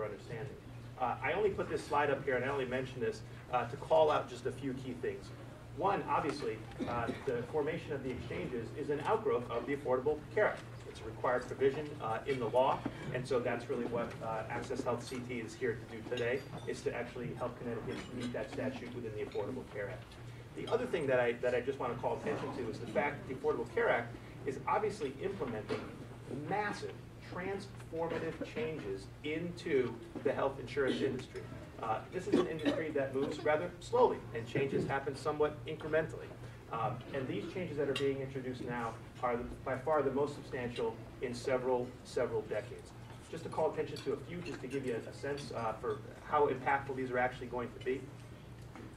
understanding. I only put this slide up here, and I only mention this to call out just a few key things. One, obviously, the formation of the exchanges is an outgrowth of the Affordable Care Act. It's a required provision in the law, and so that's really what Access Health CT is here to do today, is to actually help Connecticut meet that statute within the Affordable Care Act. The other thing that I just want to call attention to is the fact that the Affordable Care Act is obviously implementing massive transformative changes into the health insurance industry. This is an industry that moves rather slowly, and changes happen somewhat incrementally. And these changes that are being introduced now are by far the most substantial in several decades. Just to call attention to a few, just to give you a sense for how impactful these are actually going to be.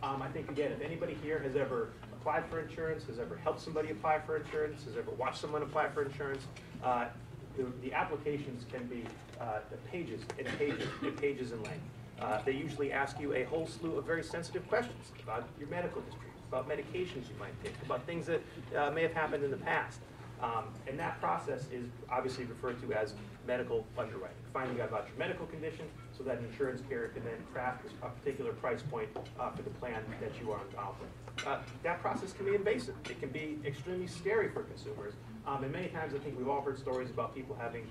I think, again, if anybody here has ever applied for insurance, has ever helped somebody apply for insurance, has ever watched someone apply for insurance, the applications can be pages and pages and pages in length. They usually ask you a whole slew of very sensitive questions about your medical history, about medications you might take, about things that may have happened in the past. And that process is obviously referred to as medical underwriting, finding out about your medical condition so that an insurance carrier can then craft a particular price point for the plan that you are involved in. That process can be invasive. It can be extremely scary for consumers. And many times I think we've all heard stories about people having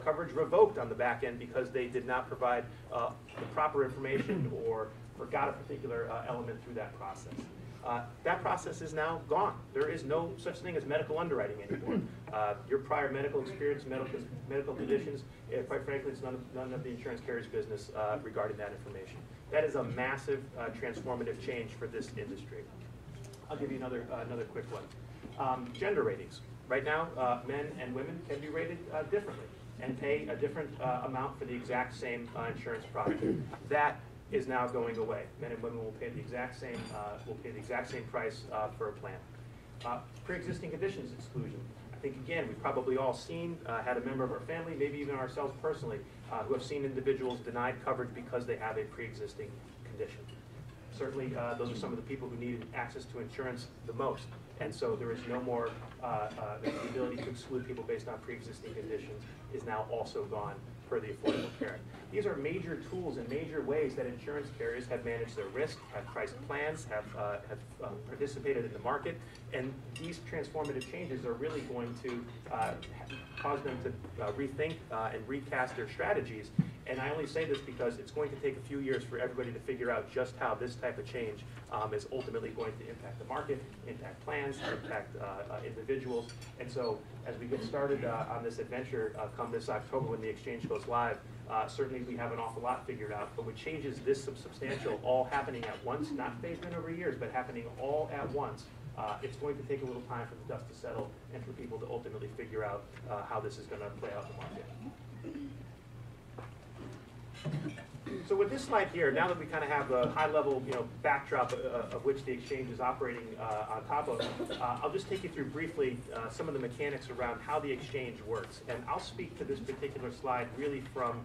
coverage revoked on the back end because they did not provide the proper information or forgot a particular element through that process. That process is now gone. There is no such thing as medical underwriting anymore. Your prior medical experience, medical conditions, quite frankly, it's none of the insurance carrier's business regarding that information. That is a massive transformative change for this industry. I'll give you another quick one. Gender ratings. Right now, men and women can be rated differently and pay a different amount for the exact same insurance product. That is now going away. Men and women will pay the exact same price for a plan. Pre-existing conditions exclusion. I think, again, we've probably all seen, had a member of our family, maybe even ourselves personally, who have seen individuals denied coverage because they have a pre-existing condition. Certainly, those are some of the people who needed access to insurance the most. And so there is no more, the ability to exclude people based on pre-existing conditions is now also gone per the Affordable Care Act. These are major tools and major ways that insurance carriers have managed their risk, have priced plans, have participated in the market, and these transformative changes are really going to cause them to rethink and recast their strategies. And I only say this because it's going to take a few years for everybody to figure out just how this type of change is ultimately going to impact the market, impact plans, impact individuals. And so as we get started on this adventure come this October when the exchange goes live, certainly we have an awful lot figured out, but with changes this substantial all happening at once, not phased in over years, but happening all at once, it's going to take a little time for the dust to settle and for people to ultimately figure out how this is going to play out in the market. So with this slide here, now that we kind of have a high-level backdrop of which the exchange is operating on top of, I'll just take you through briefly some of the mechanics around how the exchange works. And I'll speak to this particular slide really from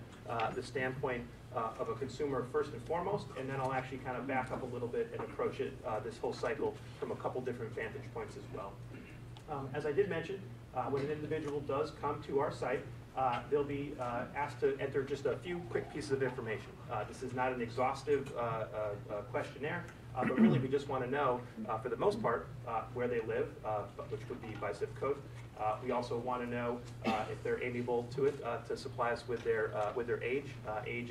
the standpoint of a consumer first and foremost, and then I'll actually kind of back up a little bit and approach it, this whole cycle, from a couple different vantage points as well. As I did mention, when an individual does come to our site, they'll be asked to enter just a few quick pieces of information. This is not an exhaustive questionnaire, but really we just want to know, for the most part, where they live, which would be by zip code. We also want to know if they're amiable to it, to supply us with their age. Age